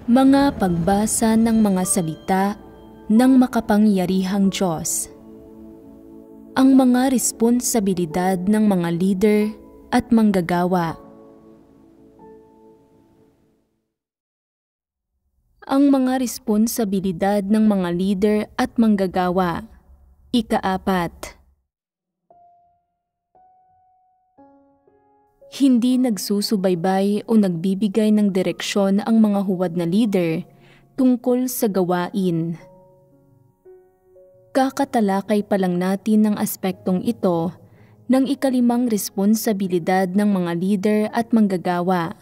Mga pagbasa ng mga salita ng makapangyarihang Diyos. Ang mga responsibilidad ng mga leader at manggagawa. Ang mga responsibilidad ng mga leader at manggagawa. Ika-4. Hindi nagsusubaybay o nagbibigay ng direksyon ang mga huwad na leader tungkol sa gawain. Kakatalakay pa lang natin ng aspektong ito ng ika-5 responsibilidad ng mga leader at manggagawa.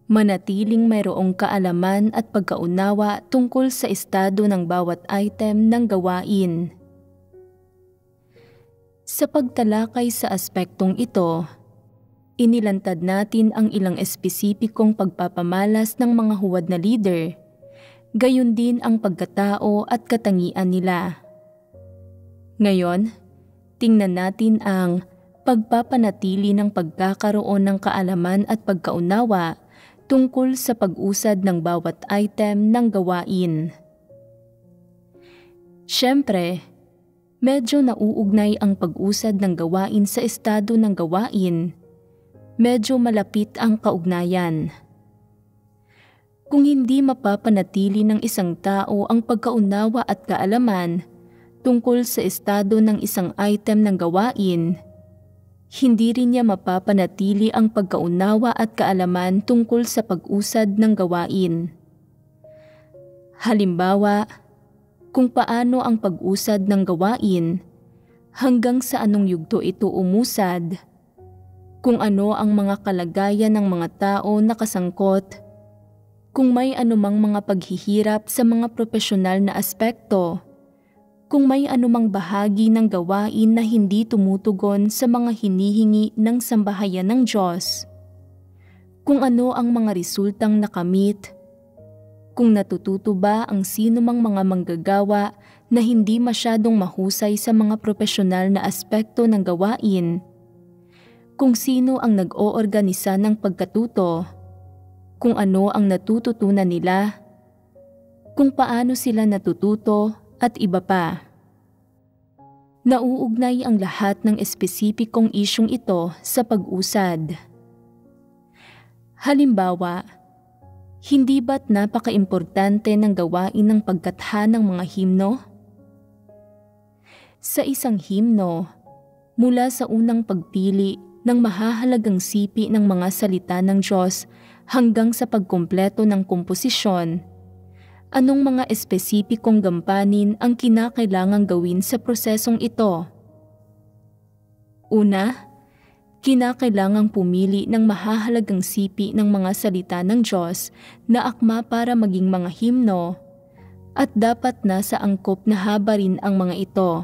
Manatiling mayroong kaalaman at pagkaunawa tungkol sa estado ng bawat item ng gawain. Sa pagtalakay sa aspektong ito, inilantad natin ang ilang espesipikong pagpapamalas ng mga huwad na leader, gayon din ang pagkatao at katangian nila. Ngayon, tingnan natin ang pagpapanatili ng pagkakaroon ng kaalaman at pagkaunawa tungkol sa pag-usad ng bawat item ng gawain. Siyempre, medyo nauugnay ang pag-usad ng gawain sa estado ng gawain. Medyo malapit ang kaugnayan. Kung hindi mapapanatili ng isang tao ang pagkaunawa at kaalaman tungkol sa estado ng isang item ng gawain, hindi rin niya mapapanatili ang pagkaunawa at kaalaman tungkol sa pag-usad ng gawain. Halimbawa, kung paano ang pag-usad ng gawain, hanggang sa anong yugto ito umusad, kung ano ang mga kalagayan ng mga tao na kasangkot, kung may anumang mga paghihirap sa mga propesyonal na aspekto, kung may anumang bahagi ng gawain na hindi tumutugon sa mga hinihingi ng sambahayan ng Diyos, kung ano ang mga resultang nakamit, kung natututo ba ang sinumang mga manggagawa na hindi masyadong mahusay sa mga propesyonal na aspekto ng gawain, kung sino ang nag-oorganisa ng pagkatuto, kung ano ang natututunan nila, kung paano sila natututo at iba pa. Nauugnay ang lahat ng espesipikong isyung ito sa pag-usad. Halimbawa, hindi ba't napaka-importante ng gawain ng pagkatha ng mga himno? Sa isang himno, mula sa unang pagpili ng mahahalagang sipi ng mga salita ng Diyos hanggang sa pagkumpleto ng komposisyon, anong mga espesipikong gampanin ang kinakailangang gawin sa prosesong ito? Una, kinakailangang pumili ng mahahalagang sipi ng mga salita ng Diyos na akma para maging mga himno at dapat na sa angkop na haba rin ang mga ito.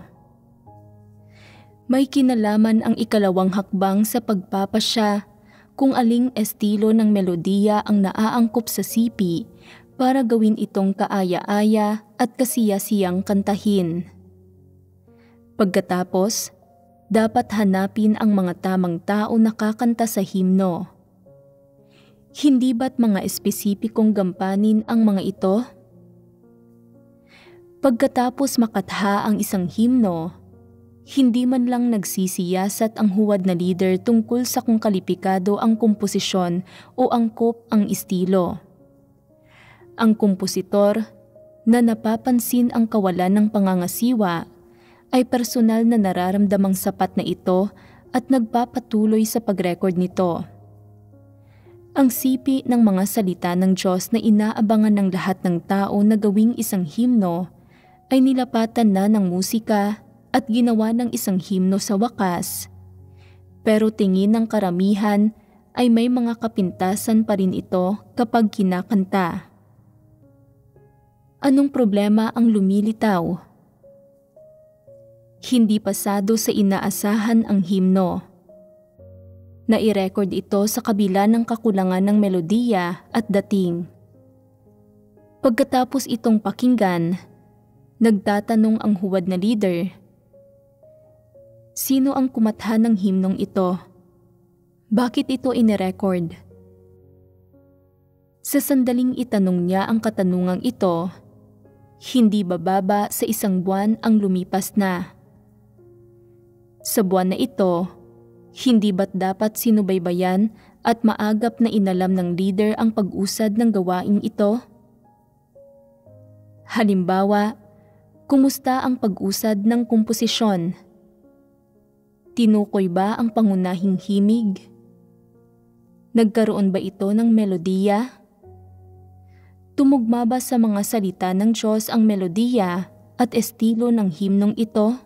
May kinalaman ang ikalawang hakbang sa pagpapasya kung aling estilo ng melodiya ang naaangkop sa sipi para gawin itong kaaya-aya at kasiyasiyang kantahin. Pagkatapos, dapat hanapin ang mga tamang tao na kakanta sa himno. Hindi ba't mga espesipikong gampanin ang mga ito? Pagkatapos makatha ang isang himno, hindi man lang nagsisiyasat ang huwad na leader tungkol sa kung kalipikado ang komposisyon o angkop ang estilo. Ang kompositor, na napapansin ang kawalan ng pangangasiwa, ay personal na nararamdamang sapat na ito at nagpapatuloy sa pag-record nito. Ang sipi ng mga salita ng Diyos na inaabangan ng lahat ng tao na gawing isang himno ay nilapatan na ng musika at ginawa ng isang himno sa wakas. Pero tingin ng karamihan ay may mga kapintasan pa rin ito kapag kinakanta. Anong problema ang lumilitaw? Hindi pasado sa inaasahan ang himno. Nai-record ito sa kabila ng kakulangan ng melodiya at dating. Pagkatapos itong pakinggan, nagtatanong ang huwad na leader, sino ang kumatha ng himnong ito? Bakit ito inirecord? Sa sandaling itanong niya ang katanungang ito, hindi bababa sa 1 buwan ang lumipas na. Sa buwan na ito, hindi ba't dapat sinubaybayan at maagap na inalam ng leader ang pag-usad ng gawaing ito? Halimbawa, kumusta ang pag-usad ng komposisyon? Tinukoy ba ang pangunahing himig? Nagkaroon ba ito ng melodiya? Tumugma ba sa mga salita ng Diyos ang melodiya at estilo ng himnong ito?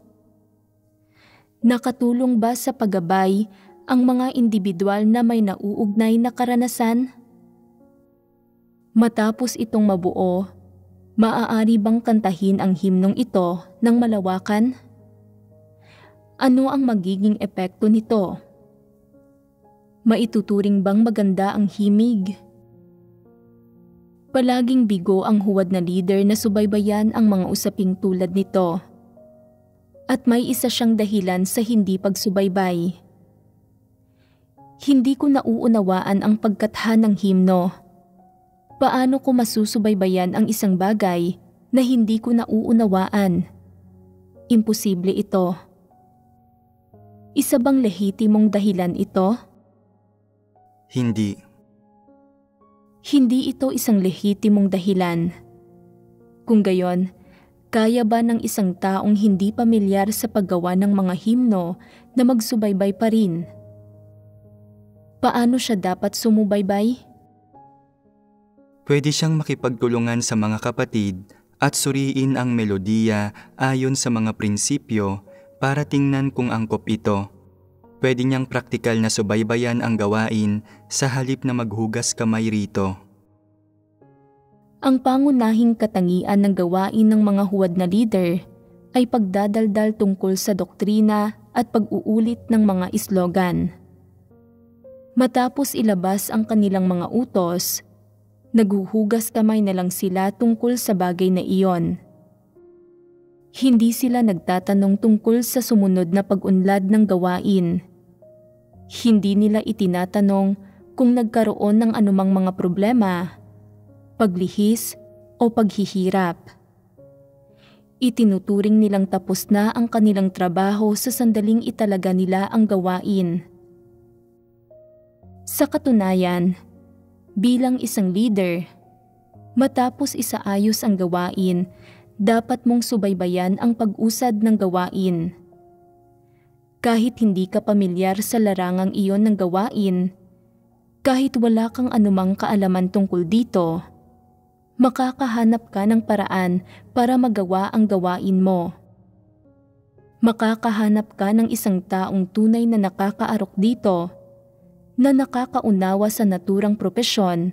Nakatulong ba sa paggabay ang mga individual na may nauugnay na karanasan? Matapos itong mabuo, maaari bang kantahin ang himnong ito ng malawakan? Ano ang magiging epekto nito? Maituturing bang maganda ang himig? Palaging bigo ang huwad na leader na subaybayan ang mga usaping tulad nito. At may isa siyang dahilan sa hindi pagsubaybay. Hindi ko nauunawaan ang pagkatha ng himno. Paano ko masusubaybayan ang isang bagay na hindi ko nauunawaan? Imposible ito. Isa bang lehitimong dahilan ito? Hindi. Hindi ito isang lehitimong dahilan. Kung gayon, kaya ba ng isang taong hindi pamilyar sa paggawa ng mga himno na magsubaybay pa rin? Paano siya dapat sumubaybay? Pwede siyang makipagtulungan sa mga kapatid at suriin ang melodiya ayon sa mga prinsipyo para tingnan kung angkop ito. Pwede niyang praktikal na subaybayan ang gawain sa halip na maghugas kamay rito. Ang pangunahing katangian ng gawain ng mga huwad na leader ay pagdadaldal tungkol sa doktrina at pag-uulit ng mga islogan. Matapos ilabas ang kanilang mga utos, naghuhugas kamay na lang sila tungkol sa bagay na iyon. Hindi sila nagtatanong tungkol sa sumunod na pag-unlad ng gawain. Hindi nila itinatanong kung nagkaroon ng anumang mga problema, paglihis o paghihirap. Itinuturing nilang tapos na ang kanilang trabaho sa sandaling italaga nila ang gawain. Sa katunayan, bilang isang leader, matapos isaayos ang gawain, dapat mong subaybayan ang pag-usad ng gawain. Kahit hindi ka pamilyar sa larangang iyon ng gawain, kahit wala kang anumang kaalaman tungkol dito, makakahanap ka ng paraan para magawa ang gawain mo. Makakahanap ka ng isang taong tunay na nakakaarok dito, na nakakaunawa sa naturang propesyon,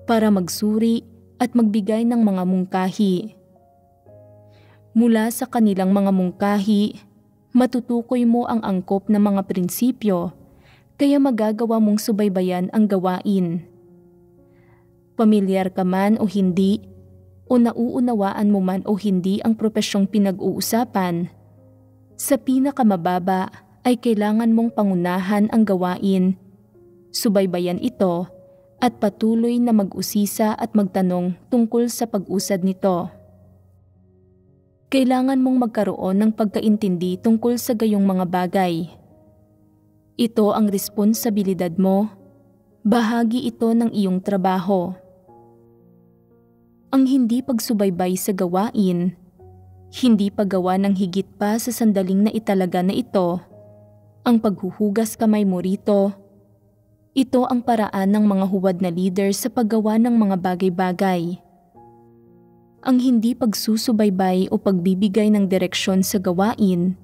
para magsuri at magbigay ng mga mungkahi. Mula sa kanilang mga mungkahi, matutukoy mo ang angkop ng mga prinsipyo, kaya magagawa mong subaybayan ang gawain. Pamilyar ka man o hindi, o nauunawaan mo man o hindi ang propesyong pinag-uusapan, sa pinakamababa ay kailangan mong pangunahan ang gawain, subaybayan ito, at patuloy na mag-usisa at magtanong tungkol sa pag-usad nito. Kailangan mong magkaroon ng pagkaintindi tungkol sa gayong mga bagay. Ito ang responsibilidad mo, bahagi ito ng iyong trabaho. Ang hindi pagsubaybay sa gawain, hindi paggawa ng higit pa sa sandaling na italaga na ito, ang paghuhugas kamay mo rito, ito ang paraan ng mga huwad na leader sa paggawa ng mga bagay-bagay. Ang hindi pagsusubaybay o pagbibigay ng direksyon sa gawain,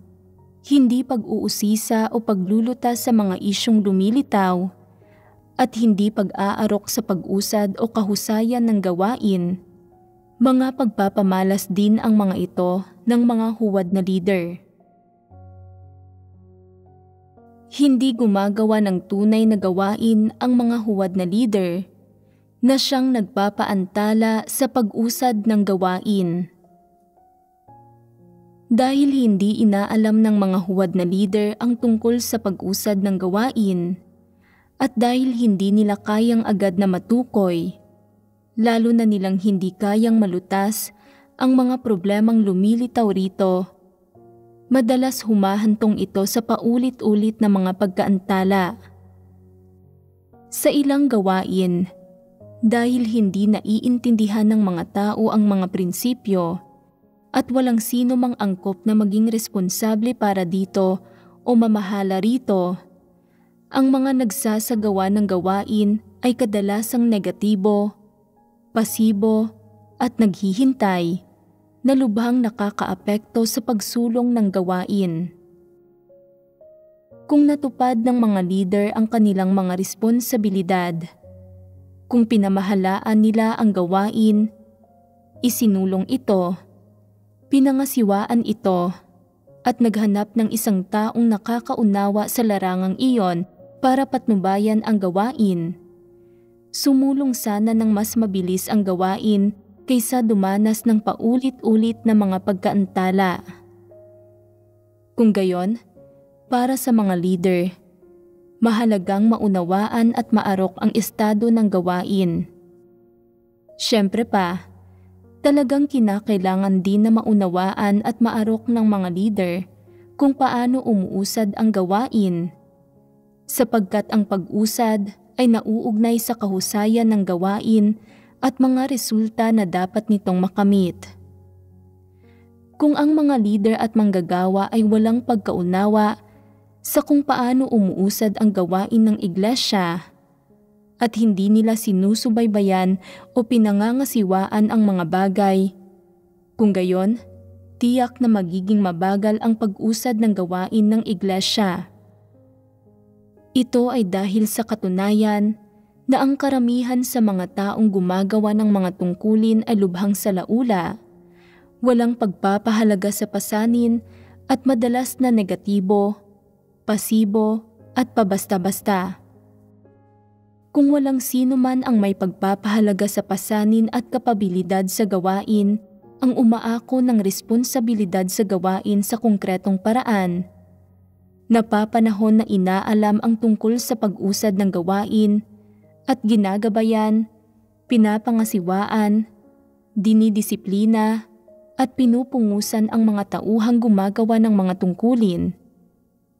hindi pag-uusisa o paglulutas sa mga isyong lumilitaw, at hindi pag-aarok sa pag-usad o kahusayan ng gawain, mga pagpapamalas din ang mga ito ng mga huwad na leader. Hindi gumagawa ng tunay na gawain ang mga huwad na leader na siyang nagpapaantala sa pag-usad ng gawain. Dahil hindi inaalam ng mga huwad na leader ang tungkol sa pag-usad ng gawain, at dahil hindi nila kayang agad na matukoy, lalo na nilang hindi kayang malutas ang mga problemang lumilitaw rito. Madalas humahantong ito sa paulit-ulit na mga pagkaantala. Sa ilang gawain, dahil hindi naiintindihan ng mga tao ang mga prinsipyo at walang sino mang angkop na maging responsable para dito o mamahala rito, ang mga nagsasagawa ng gawain ay kadalasang negatibo, pasibo at naghihintay na lubhang nakakaapekto sa pagsulong ng gawain. Kung natupad ng mga leader ang kanilang mga responsibilidad, kung pinamahalaan nila ang gawain, isinulong ito, pinangasiwaan ito, at naghanap ng isang taong nakakaunawa sa larangang iyon para patnubayan ang gawain, sumulong sana ng mas mabilis ang gawain kaysa dumanas ng paulit-ulit na mga pagkaantala. Kung gayon, para sa mga leader, mahalagang maunawaan at maarok ang estado ng gawain. Siyempre pa, talagang kinakailangan din na maunawaan at maarok ng mga leader kung paano umuusad ang gawain, sapagkat ang pag-usad ay nauugnay sa kahusayan ng gawain at mga resulta na dapat nitong makamit. Kung ang mga leader at manggagawa ay walang pagkaunawa sa kung paano umuusad ang gawain ng iglesia at hindi nila sinusubaybayan o pinangangasiwaan ang mga bagay, kung gayon, tiyak na magiging mabagal ang pag-usad ng gawain ng iglesia. Ito ay dahil sa katunayan na ang karamihan sa mga taong gumagawa ng mga tungkulin ay lubhang salaula, walang pagpapahalaga sa pasanin at madalas na negatibo, pasibo at pabasta-basta. Kung walang sino man ang may pagpapahalaga sa pasanin at kapabilidad sa gawain, ang umaako ng responsibilidad sa gawain sa konkretong paraan, napapanahon na inaalam ang tungkol sa pag-usad ng gawain, at ginagabayan, pinapangasiwaan, dinidisiplina, at pinupungusan ang mga tauhang gumagawa ng mga tungkulin.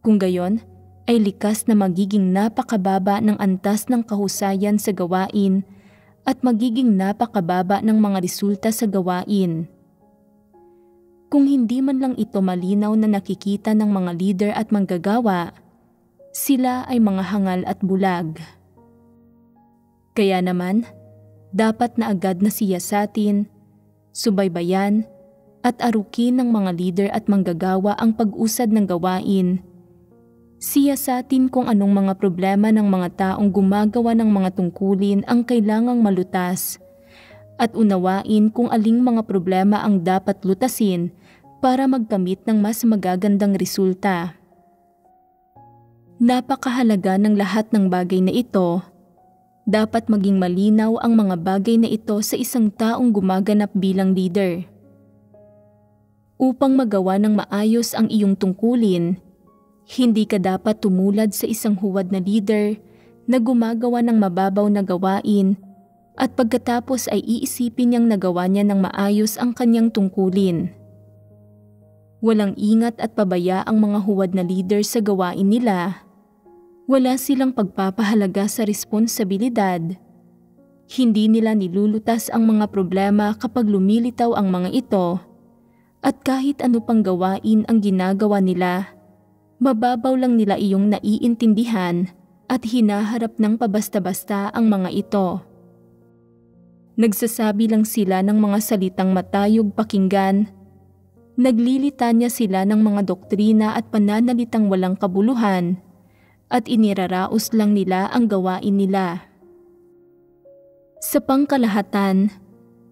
Kung gayon, ay likas na magiging napakababa ng antas ng kahusayan sa gawain at magiging napakababa ng mga resulta sa gawain. Kung hindi man lang ito malinaw na nakikita ng mga leader at manggagawa, sila ay mga hangal at bulag. Kaya naman, dapat na agad na siyasatin, subaybayan, at arukin ng mga leader at manggagawa ang pag-usad ng gawain. Siyasatin kung anong mga problema ng mga taong gumagawa ng mga tungkulin ang kailangang malutas, at unawain kung aling mga problema ang dapat lutasin para magkamit ng mas magagandang resulta. Napakahalaga ng lahat ng bagay na ito. Dapat maging malinaw ang mga bagay na ito sa isang taong gumaganap bilang leader. Upang magawa ng maayos ang iyong tungkulin, hindi ka dapat tumulad sa isang huwad na leader na gumagawa ng mababaw na gawain at pagkatapos ay iisipin niyang nagawa niya ng maayos ang kanyang tungkulin. Walang ingat at pabaya ang mga huwad na leader sa gawain nila. Wala silang pagpapahalaga sa responsibilidad. Hindi nila nilulutas ang mga problema kapag lumilitaw ang mga ito, at kahit ano pang gawain ang ginagawa nila, mababaw lang nila iyong naiintindihan at hinaharap ng pabasta-basta ang mga ito. Nagsasabi lang sila ng mga salitang matayog pakinggan, naglilitanya sila ng mga doktrina at pananalitang walang kabuluhan, at iniraraos lang nila ang gawain nila. Sa pangkalahatan,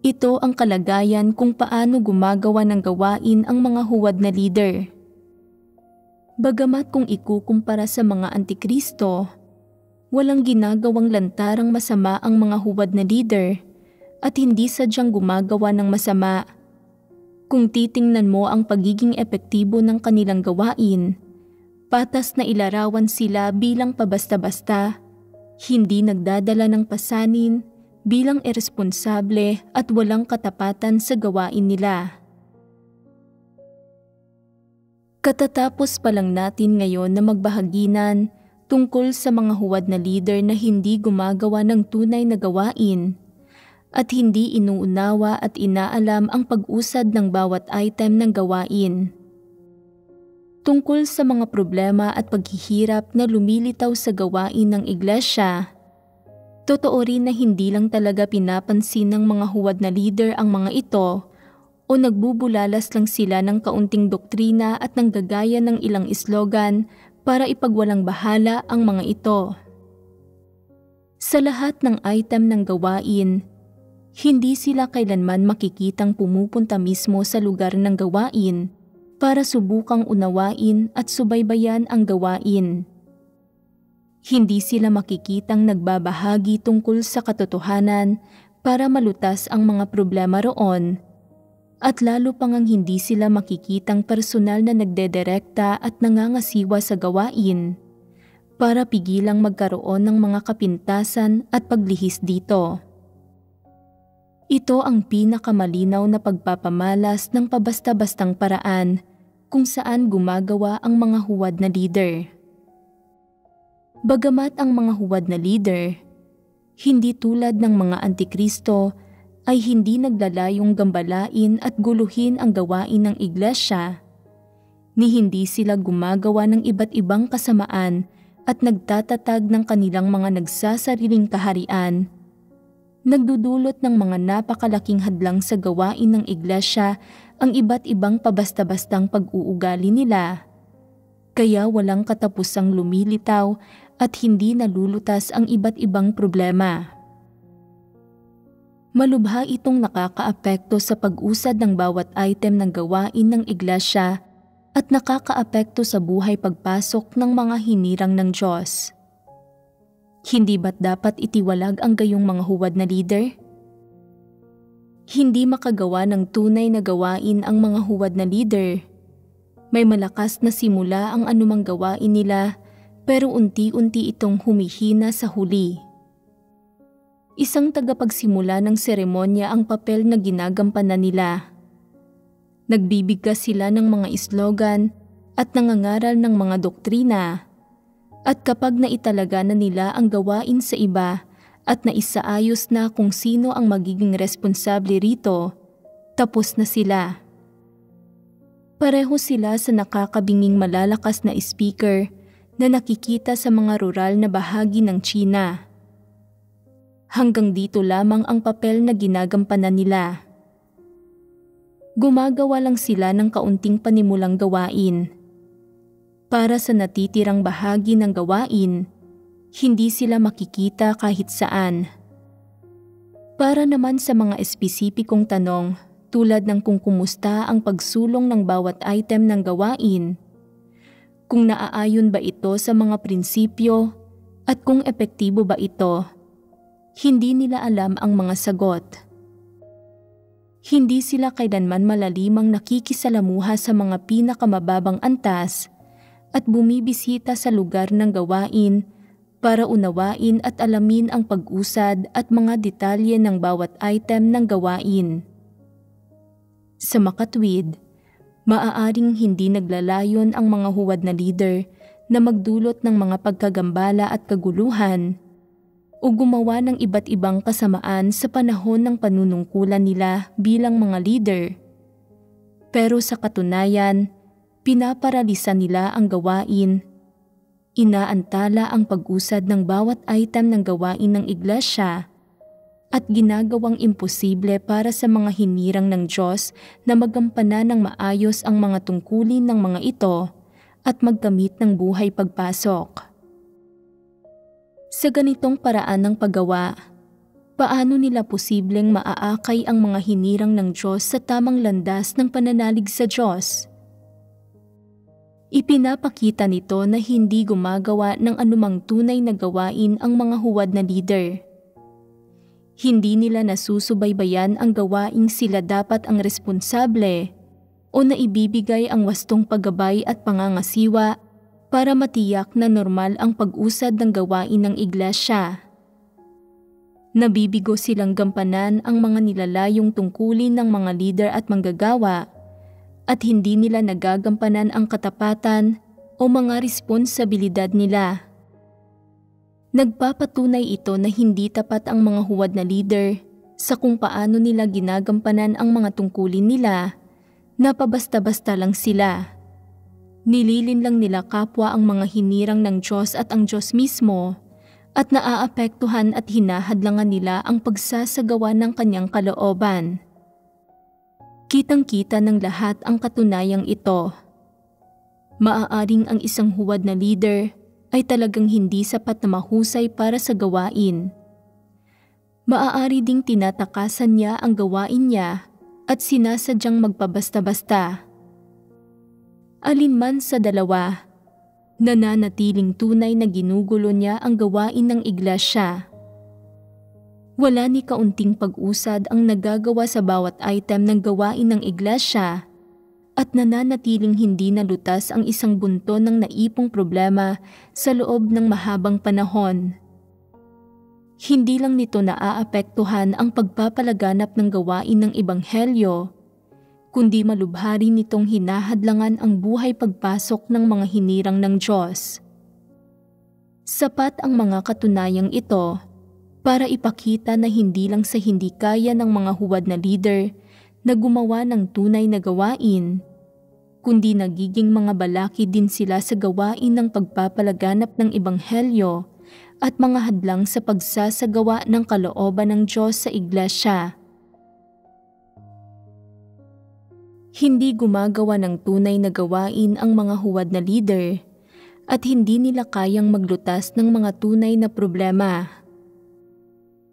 ito ang kalagayan kung paano gumagawa ng gawain ang mga huwad na leader. Bagamat kung ikukumpara sa mga antikristo, walang ginagawang lantarang masama ang mga huwad na leader at hindi sadyang gumagawa ng masama. Kung titingnan mo ang pagiging epektibo ng kanilang gawain, patas na ilarawan sila bilang pabasta-basta, hindi nagdadala ng pasanin, bilang iresponsable at walang katapatan sa gawain nila. Katatapos pa lang natin ngayon na magbahaginan tungkol sa mga huwad na leader na hindi gumagawa ng tunay na gawain at hindi inuunawa at inaalam ang pag-usad ng bawat item ng gawain. Tungkol sa mga problema at paghihirap na lumilitaw sa gawain ng iglesia, totoo rin na hindi lang talaga pinapansin ng mga huwad na leader ang mga ito o nagbubulalas lang sila ng kaunting doktrina at nanggagaya ng ilang slogan para ipagwalang bahala ang mga ito. Sa lahat ng item ng gawain, hindi sila kailanman makikitang pumupunta mismo sa lugar ng gawain para subukang unawain at subaybayan ang gawain. Hindi sila makikitang nagbabahagi tungkol sa katotohanan para malutas ang mga problema roon, at lalo pang hindi sila makikitang personal na nagdederekta at nangangasiwa sa gawain para pigilang magkaroon ng mga kapintasan at paglihis dito. Ito ang pinakamalinaw na pagpapamalas ng pabasta-bastang paraan kung saan gumagawa ang mga huwad na leader. Bagamat ang mga huwad na leader, hindi tulad ng mga antikristo, ay hindi naglalayong gambalain at guluhin ang gawain ng iglesia, ni hindi sila gumagawa ng iba't ibang kasamaan at nagtatatag ng kanilang mga nagsasariling kaharian, nagdudulot ng mga napakalaking hadlang sa gawain ng iglesia ang iba't ibang pabasta-bastang pag-uugali nila. Kaya walang katapusang lumilitaw at hindi nalulutas ang iba't ibang problema. Malubha itong nakakaapekto sa pag-usad ng bawat item ng gawain ng iglesia at nakakaapekto sa buhay pagpasok ng mga hinirang ng Diyos. Hindi ba't dapat itiwalag ang gayong mga huwad na leader? Hindi makagawa ng tunay na gawain ang mga huwad na leader. May malakas na simula ang anumang gawain nila pero unti-unti itong humihina sa huli. Isang tagapagsimula ng seremonya ang papel na ginagampanan nila. Nagbibigkas sila ng mga slogan at nangangaral ng mga doktrina. At kapag naitalaga na nila ang gawain sa iba at naisaayos na kung sino ang magiging responsable rito, tapos na sila. Pareho sila sa nakakabinging malalakas na speaker na nakikita sa mga rural na bahagi ng China. Hanggang dito lamang ang papel na ginagampanan nila. Gumagawa lang sila ng kaunting panimulang gawain. Para sa natitirang bahagi ng gawain, hindi sila makikita kahit saan. Para naman sa mga espesipikong tanong tulad ng kung kumusta ang pagsulong ng bawat item ng gawain, kung naaayon ba ito sa mga prinsipyo at kung epektibo ba ito, hindi nila alam ang mga sagot. Hindi sila kailanman malalimang nakikisalamuha sa mga pinakamababang antas at bumibisita sa lugar ng gawain para unawain at alamin ang pag-usad at mga detalye ng bawat item ng gawain. Sa makatwid, maaaring hindi naglalayon ang mga huwad na leader na magdulot ng mga pagkagambala at kaguluhan o gumawa ng iba't ibang kasamaan sa panahon ng panunungkulan nila bilang mga leader. Pero sa katunayan, pinaparalisa nila ang gawain, inaantala ang pag-usad ng bawat item ng gawain ng iglesia, at ginagawang imposible para sa mga hinirang ng Diyos na magampanan ng maayos ang mga tungkulin ng mga ito at magkamit ng buhay pagpasok. Sa ganitong paraan ng paggawa, paano nila posibleng maaakay ang mga hinirang ng Diyos sa tamang landas ng pananalig sa Diyos? Ipinapakita nito na hindi gumagawa ng anumang tunay na gawain ang mga huwad na leader. Hindi nila nasusubaybayan ang gawaing sila dapat ang responsable o naibibigay ang wastong paggabay at pangangasiwa para matiyak na normal ang pag-usad ng gawain ng iglesia. Nabibigo silang gampanan ang mga nilalayong tungkulin ng mga lider at manggagawa at hindi nila nagagampanan ang katapatan o mga responsibilidad nila. Nagpapatunay ito na hindi tapat ang mga huwad na lider sa kung paano nila ginagampanan ang mga tungkulin nila na pabasta-basta lang sila. Nililin lang nila kapwa ang mga hinirang ng Diyos at ang Diyos mismo at naaapektuhan at hinahadlangan nila ang pagsasagawa ng kanyang kalooban. Kitang-kita ng lahat ang katunayang ito. Maaaring ang isang huwad na leader ay talagang hindi sapat na mahusay para sa gawain. Maaari ding tinatakasan niya ang gawain niya at sinasadyang magpabasta-basta. Alinman sa dalawa, nananatiling tunay na ginugulo niya ang gawain ng iglesia. Wala ni kaunting pag-usad ang nagagawa sa bawat item ng gawain ng iglesia at nananatiling hindi nalutas ang isang bunto ng naipong problema sa loob ng mahabang panahon. Hindi lang nito naaapektuhan ang pagpapalaganap ng gawain ng ebanghelyo, kundi malubhari nitong hinahadlangan ang buhay pagpasok ng mga hinirang ng Diyos. Sapat ang mga katunayang ito para ipakita na hindi lang sa hindi kaya ng mga huwad na leader na gumawa ng tunay na gawain, kundi nagiging mga balaki din sila sa gawain ng pagpapalaganap ng ebanghelyo at mga hadlang sa pagsasagawa ng kalooban ng Diyos sa iglesia. Hindi gumagawa ng tunay na gawain ang mga huwad na leader at hindi nila kayang maglutas ng mga tunay na problema.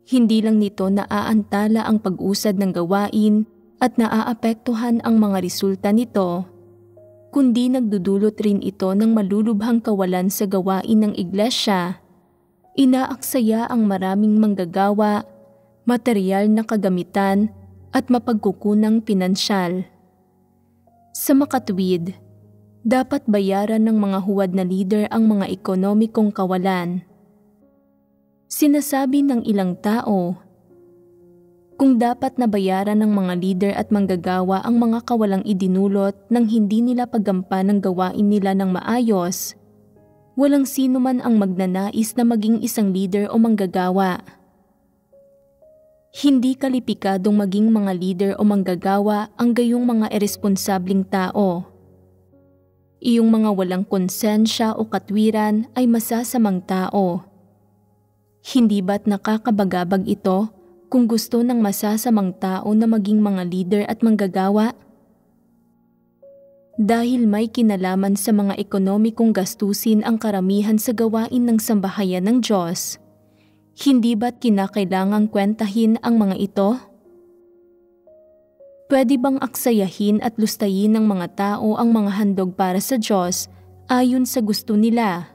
Hindi lang nito naaantala ang pag-usad ng gawain at naaapektuhan ang mga resulta nito, kundi nagdudulot rin ito ng malulubhang kawalan sa gawain ng iglesia. Inaaksaya ang maraming manggagawa, material na kagamitan at mapagkukunang pinansyal. Sa makatwid, dapat bayaran ng mga huwad na leader ang mga ekonomikong kawalan. Sinasabi ng ilang tao, kung dapat nabayaran ng mga leader at manggagawa ang mga kawalang idinulot nang hindi nila paggampan ng gawain nila ng maayos, walang sino man ang magnanais na maging isang leader o manggagawa. Hindi kalipikadong maging mga leader o manggagawa ang gayong mga iresponsabling tao. Iyong mga walang konsensya o katwiran ay masasamang tao. Hindi ba't nakakabagabag ito kung gusto ng masasamang tao na maging mga leader at manggagawa? Dahil may kinalaman sa mga ekonomikong gastusin ang karamihan sa gawain ng sambahayan ng Diyos, hindi ba't kinakailangang kwentahin ang mga ito? Pwede bang aksayahin at lustayin ng mga tao ang mga handog para sa Diyos ayon sa gusto nila?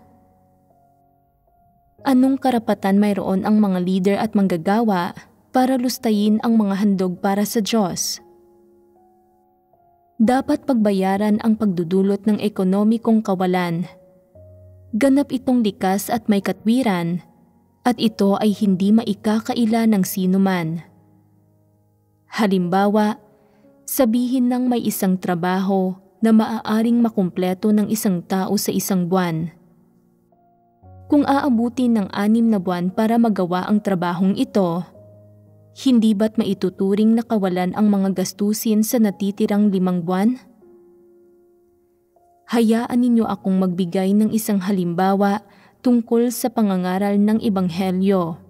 Anong karapatan mayroon ang mga leader at manggagawa para lustayin ang mga handog para sa Diyos? Dapat pagbayaran ang pagdudulot ng ekonomikong kawalan. Ganap itong likas at may katwiran, at ito ay hindi maikakaila ng sinuman. Halimbawa, sabihin ng may isang trabaho na maaaring makumpleto ng isang tao sa isang buwan. Kung aabutin ng 6 na buwan para magawa ang trabahong ito, hindi ba't maituturing na kawalan ang mga gastusin sa natitirang 5 buwan? Hayaan ninyo akong magbigay ng isang halimbawa tungkol sa pangangaral ng ebanghelyo.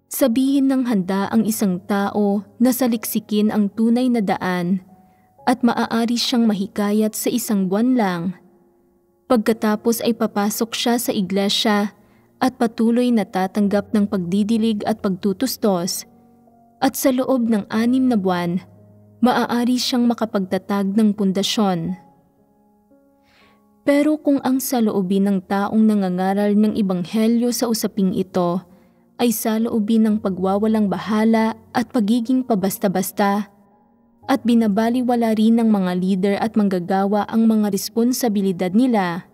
Sabihin ng handa ang isang tao na saliksikin ang tunay na daan at maaari siyang mahikayat sa 1 buwan lang. Pagkatapos ay papasok siya sa iglesia at patuloy na tatanggap ng pagdidilig at pagtutustos, at sa loob ng 6 na buwan, maaari siyang makapagtatag ng pundasyon. Pero kung ang saloobin ng taong nangangaral ng ebanghelyo sa usaping ito ay saloobin ng pagwawalang bahala at pagiging pabasta-basta, at binabaliwala rin ng mga leader at manggagawa ang mga responsibilidad nila,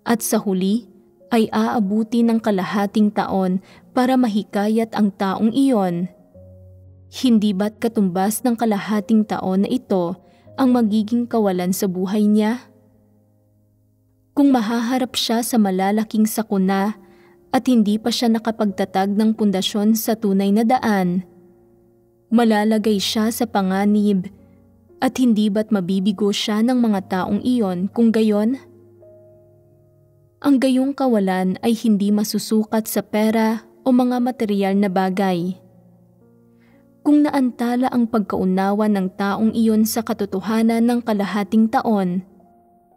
at sa huli ay aabuti ng kalahating taon para mahikayat ang taong iyon? Hindi ba't katumbas ng kalahating taon na ito ang magiging kawalan sa buhay niya? Kung mahaharap siya sa malalaking sakuna at hindi pa siya nakapagtatag ng pundasyon sa tunay na daan, malalagay siya sa panganib at hindi ba't mabibigo siya ng mga taong iyon kung gayon? Ang gayong kawalan ay hindi masusukat sa pera o mga material na bagay. Kung naantala ang pagkaunawa ng taong iyon sa katotohanan ng kalahating taon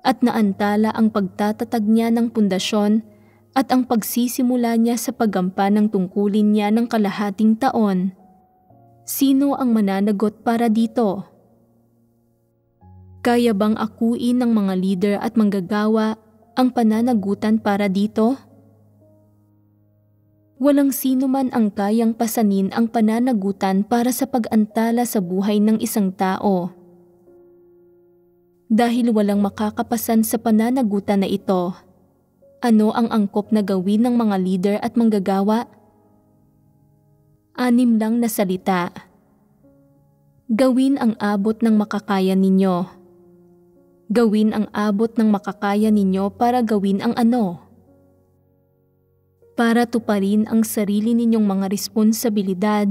at naantala ang pagtatatag niya ng pundasyon at ang pagsisimula niya sa paggampan ng tungkulin niya ng kalahating taon, sino ang mananagot para dito? Kaya bang akuin ng mga leader at manggagawa ang pananagutan para dito? Walang sino man ang kayang pasanin ang pananagutan para sa pag-antala sa buhay ng isang tao. Dahil walang makakapasan sa pananagutan na ito, ano ang angkop na gawin ng mga leader at manggagawa? 6 lang na salita. Gawin ang abot ng makakaya ninyo. Gawin ang abot ng makakaya ninyo para gawin ang ano? Para tuparin ang sarili ninyong mga responsibilidad,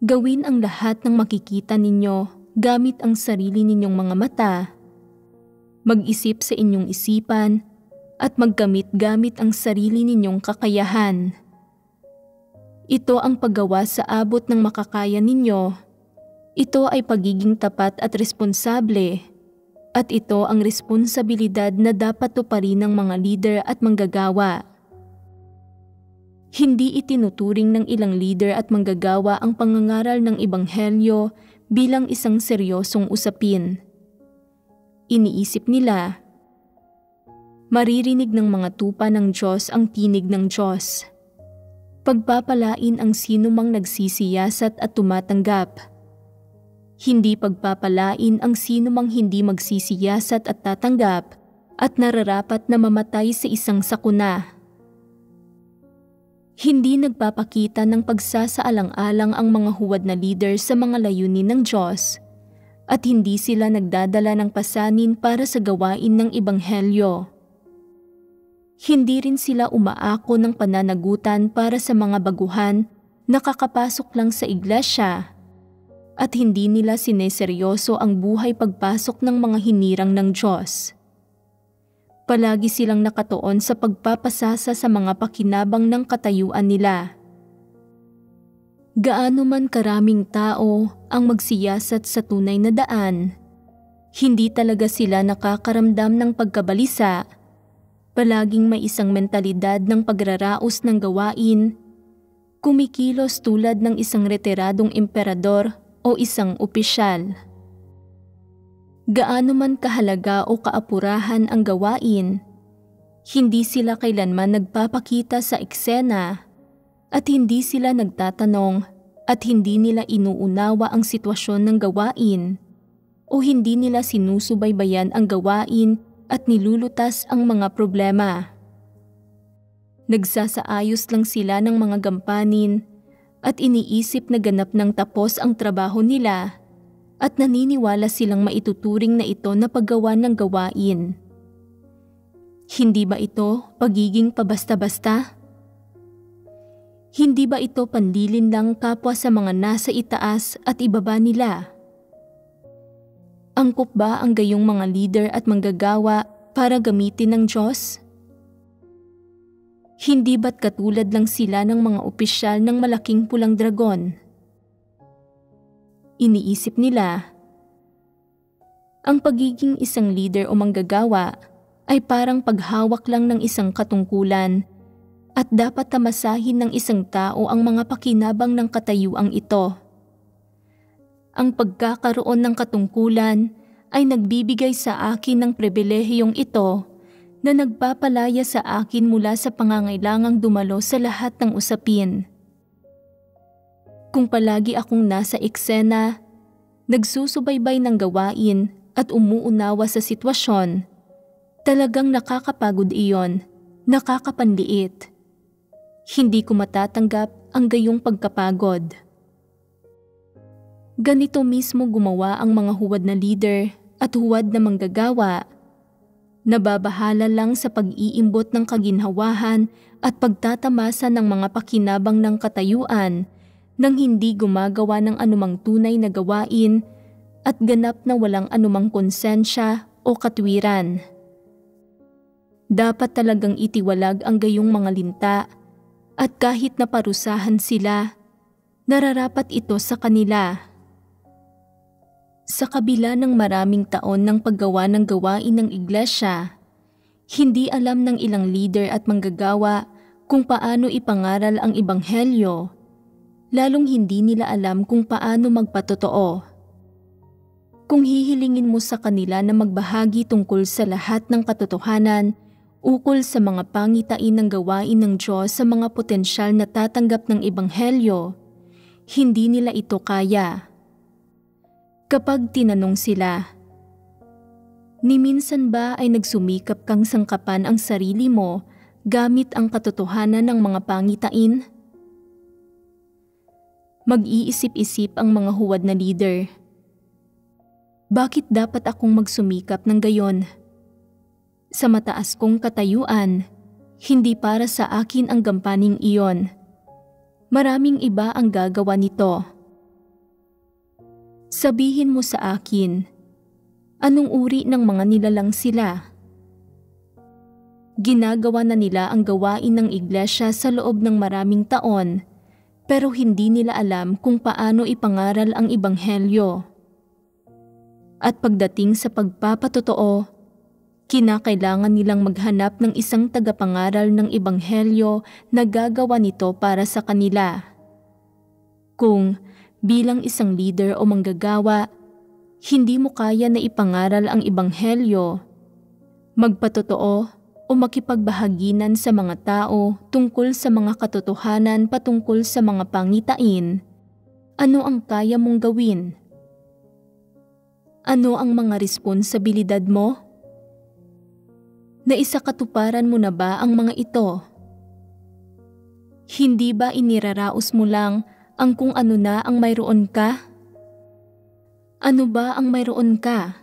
gawin ang lahat ng makikita ninyo gamit ang sarili ninyong mga mata. Mag-isip sa inyong isipan at maggamit-gamit ang sarili ninyong kakayahan. Ito ang paggawa sa abot ng makakaya ninyo. Ito ay pagiging tapat at responsable. At ito ang responsibilidad na dapat tuparin ng mga leader at manggagawa. Hindi itinuturing ng ilang leader at manggagawa ang pangangaral ng Ebanghelyo bilang isang seryosong usapin. Iniisip nila, maririnig ng mga tupa ng Diyos ang tinig ng Diyos. Pagpapalain ang sinumang nagsisiyasat at tumatanggap. Hindi pagpapalain ang sinumang hindi magsisiyasat at tatanggap at nararapat na mamatay sa isang sakuna. Hindi nagpapakita ng pagsasaalang-alang ang mga huwad na leader sa mga layunin ng Diyos at hindi sila nagdadala ng pasanin para sa gawain ng Ebanghelyo. Hindi rin sila umaako ng pananagutan para sa mga baguhan na kakapasok lang sa iglesia at hindi nila sineseryoso ang buhay pagpasok ng mga hinirang ng Diyos. Palagi silang nakatuon sa pagpapasasa sa mga pakinabang ng katayuan nila. Gaano man karaming tao ang magsiyasat sa tunay na daan, hindi talaga sila nakakaramdam ng pagkabalisa. Palaging may isang mentalidad ng pagraraos ng gawain, kumikilos tulad ng isang retiradong emperador o isang opisyal. Gaano man kahalaga o kaapurahan ang gawain, hindi sila kailanman nagpapakita sa eksena at hindi sila nagtatanong at hindi nila inuunawa ang sitwasyon ng gawain o hindi nila sinusubaybayan ang gawain at nilulutas ang mga problema. Nagsasaayos lang sila ng mga gampanin at iniisip na ganap ng tapos ang trabaho nila at naniniwala silang maituturing na ito na paggawa ng gawain. Hindi ba ito pagiging pabasta-basta? Hindi ba ito panlilin lang kapwa sa mga nasa itaas at ibaba nila? Angkop ba ang gayong mga leader at manggagawa para gamitin ng Diyos? Hindi ba't katulad lang sila ng mga opisyal ng malaking pulang dragon? Iniisip nila, ang pagiging isang leader o manggagawa ay parang paghawak lang ng isang katungkulan at dapat tamasahin ng isang tao ang mga pakinabang ng katayuang ito. Ang pagkakaroon ng katungkulan ay nagbibigay sa akin ng pribilehiyong ito na nagpapalaya sa akin mula sa pangangailangang dumalo sa lahat ng usapin. Kung palagi akong nasa eksena, nagsusubaybay ng gawain at umuunawa sa sitwasyon, talagang nakakapagod iyon, nakakapanliit. Hindi ko matatanggap ang gayong pagkapagod. Ganito mismo gumawa ang mga huwad na leader at huwad na manggagawa. Nababahala lang sa pag-iimbot ng kaginhawahan at pagtatamasa ng mga pakinabang ng katayuan nang hindi gumagawa ng anumang tunay na gawain at ganap na walang anumang konsensya o katwiran. Dapat talagang itiwalag ang gayong mga linta at kahit naparusahan sila, nararapat ito sa kanila. Sa kabila ng maraming taon ng paggawa ng gawain ng iglesia, hindi alam ng ilang leader at manggagawa kung paano ipangaral ang ebanghelyo, lalong hindi nila alam kung paano magpatotoo. Kung hihilingin mo sa kanila na magbahagi tungkol sa lahat ng katotohanan ukol sa mga pangitain ng gawain ng Diyos sa mga potensyal na tatanggap ng ebanghelyo, hindi nila ito kaya. Kapag tinanong sila, ni minsan ba ay nagsumikap kang sangkapan ang sarili mo gamit ang katotohanan ng mga pangitain? Mag-iisip-isip ang mga huwad na leader. Bakit dapat akong magsumikap ng gayon? Sa mataas kong katayuan, hindi para sa akin ang gampaning iyon. Maraming iba ang gagawa nito. Sabihin mo sa akin, anong uri ng mga nilalang sila? Ginagawa na nila ang gawain ng iglesia sa loob ng maraming taon, pero hindi nila alam kung paano ipangaral ang ebanghelyo. At pagdating sa pagpapatotoo, kinakailangan nilang maghanap ng isang tagapangaral ng ebanghelyo na gagawa nito para sa kanila. Kung bilang isang leader o manggagawa, hindi mo kaya na ipangaral ang ebanghelyo, magpatotoo o makipagbahaginan sa mga tao tungkol sa mga katotohanan patungkol sa mga pangitain, ano ang kaya mong gawin? Ano ang mga responsibilidad mo? Naisakatuparan mo na ba ang mga ito? Hindi ba iniraraos mo lang ang kung ano na ang mayroon ka? Ano ba ang mayroon ka?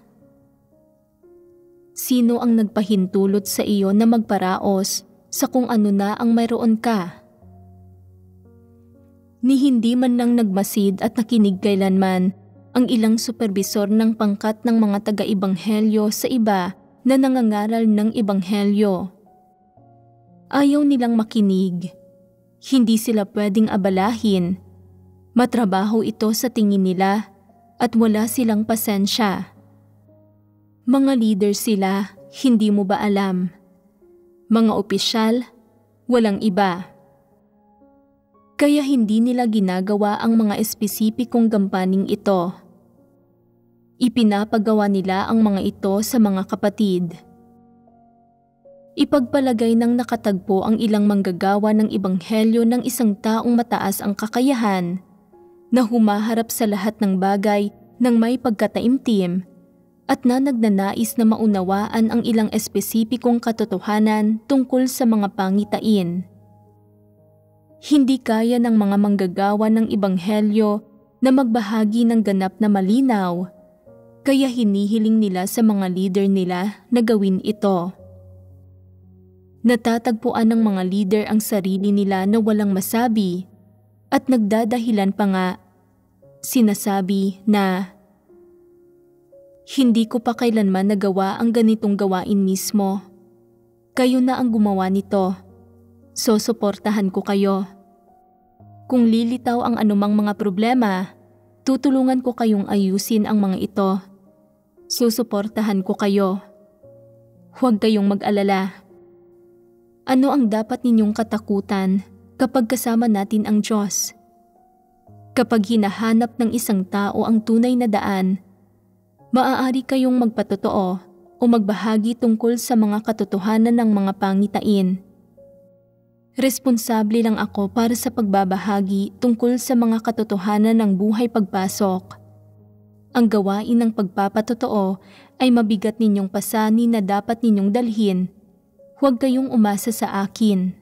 Sino ang nagpahintulot sa iyo na magparaos sa kung ano na ang mayroon ka? Ni hindi man lang nagmasid at nakinig kailanman ang ilang superbisor ng pangkat ng mga taga-ebanghelyo sa iba na nangangaral ng ebanghelyo. Ayaw nilang makinig. Hindi sila pwedeng abalahin. Matrabaho ito sa tingin nila at wala silang pasensya. Mga leader sila, hindi mo ba alam? Mga opisyal, walang iba. Kaya hindi nila ginagawa ang mga espesipikong gampaning ito. Ipinapagawa nila ang mga ito sa mga kapatid. Ipagpalagay ng nakatagpo ang ilang manggagawa ng ebanghelyo ng isang taong mataas ang kakayahan na humaharap sa lahat ng bagay ng may pagkataimtim at na nagnanais na maunawaan ang ilang espesipikong katotohanan tungkol sa mga pangitain. Hindi kaya ng mga manggagawa ng ebanghelyo na magbahagi ng ganap na malinaw, kaya hinihiling nila sa mga leader nila na gawin ito. Natatagpuan ng mga leader ang sarili nila na walang masabi at nagdadahilan pa nga, sinasabi na, "Hindi ko pa kailanman nagawa ang ganitong gawain mismo. Kayo na ang gumawa nito. Susuportahan ko kayo. Kung lilitaw ang anumang mga problema, tutulungan ko kayong ayusin ang mga ito. Susuportahan ko kayo. Huwag kayong mag-alala." Ano ang dapat ninyong katakutan kapag kasama natin ang Diyos? Kapag hinahanap ng isang tao ang tunay na daan, maaari kayong magpatotoo o magbahagi tungkol sa mga katotohanan ng mga pangitain. Responsable lang ako para sa pagbabahagi tungkol sa mga katotohanan ng buhay pagpasok. Ang gawain ng pagpapatotoo ay mabigat ninyong pasanin na dapat ninyong dalhin. Huwag kayong umasa sa akin.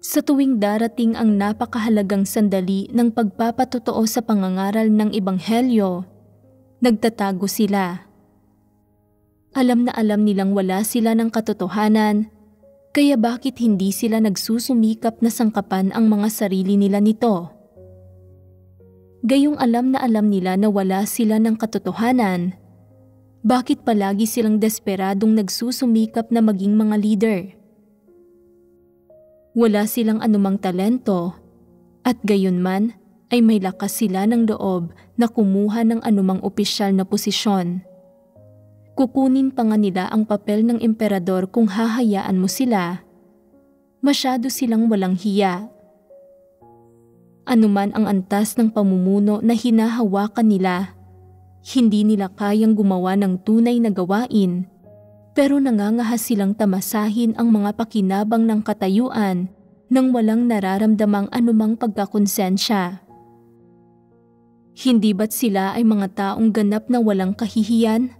Sa tuwing darating ang napakahalagang sandali ng pagpapatotoo sa pangangaral ng Ebanghelyo, nagtatago sila. Alam na alam nilang wala sila ng katotohanan, kaya bakit hindi sila nagsusumikap na sangkapan ang mga sarili nila nito? Gayong alam na alam nila na wala sila ng katotohanan, bakit palagi silang desperadong nagsusumikap na maging mga leader? Wala silang anumang talento, at gayunman ay may lakas sila ng loob na kumuha ng anumang opisyal na posisyon. Kukunin pa nga nila ang papel ng emperador kung hahayaan mo sila. Masyado silang walang hiya. Anuman ang antas ng pamumuno na hinahawakan nila, hindi nila kayang gumawa ng tunay na gawain, pero nangangahas silang tamasahin ang mga pakinabang ng katayuan nang walang nararamdamang anumang pagkakonsensya. Hindi ba't sila ay mga taong ganap na walang kahihiyan?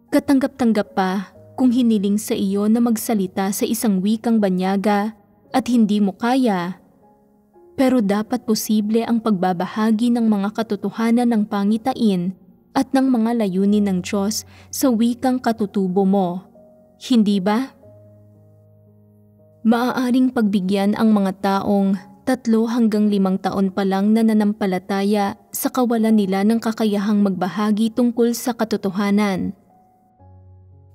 Katanggap-tanggap pa kung hiniling sa iyo na magsalita sa isang wikang banyaga at hindi mo kaya, pero dapat posible ang pagbabahagi ng mga katotohanan ng pangitain at ng mga layunin ng Diyos sa wikang katutubo mo. Hindi ba? Maaaring pagbigyan ang mga taong 3 hanggang 5 taon pa lang na nananampalataya sa kawalan nila ng kakayahang magbahagi tungkol sa katotohanan.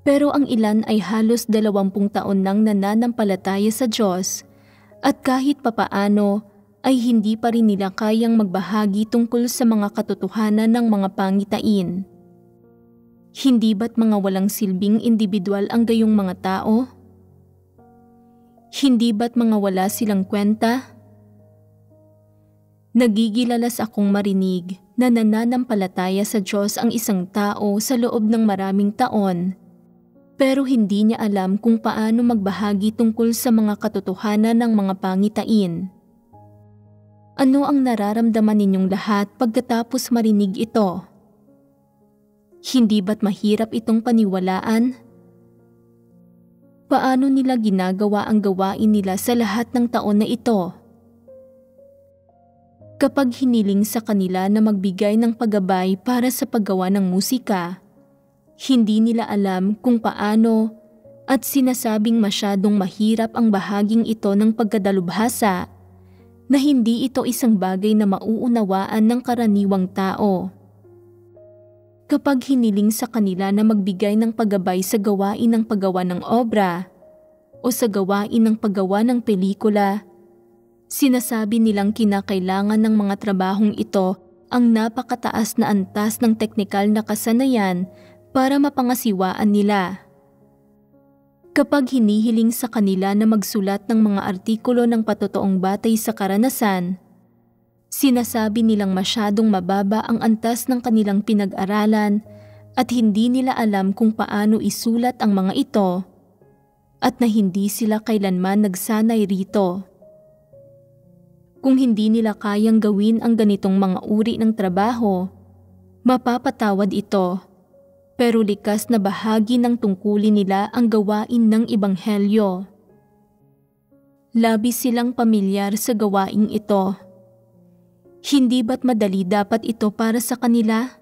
Pero ang ilan ay halos 20 taon nang nananampalataya sa Diyos at kahit papaano ay hindi pa rin nila kayang magbahagi tungkol sa mga katotohanan ng mga pangitain. Hindi ba't mga walang silbing individual ang gayong mga tao? Hindi ba't mga wala silang kwenta? Nagigilalas akong marinig na nananampalataya sa Diyos ang isang tao sa loob ng maraming taon, pero hindi niya alam kung paano magbahagi tungkol sa mga katotohanan ng mga pangitain. Ano ang nararamdaman ninyong lahat pagkatapos marinig ito? Hindi ba't mahirap itong paniwalaan? Paano nila ginagawa ang gawain nila sa lahat ng taon na ito? Kapag hiniling sa kanila na magbigay ng paggabay para sa paggawa ng musika, hindi nila alam kung paano at sinasabing masyadong mahirap ang bahaging ito ng pagkadalubhasa na hindi ito isang bagay na mauunawaan ng karaniwang tao. Kapag hiniling sa kanila na magbigay ng paggabay sa gawain ng paggawa ng obra o sa gawain ng paggawa ng pelikula, sinasabi nilang kinakailangan ng mga trabahong ito ang napakataas na antas ng teknikal na kasanayan para mapangasiwaan nila. Kapag hinihiling sa kanila na magsulat ng mga artikulo ng patotoong batay sa karanasan, sinasabi nilang masyadong mababa ang antas ng kanilang pinag-aralan at hindi nila alam kung paano isulat ang mga ito at na hindi sila kailanman nagsanay rito. Kung hindi nila kayang gawin ang ganitong mga uri ng trabaho, mapapatawad ito. Pero likas na bahagi ng tungkulin nila ang gawain ng Ebanghelyo. Labis silang pamilyar sa gawaing ito. Hindi ba't madali dapat ito para sa kanila?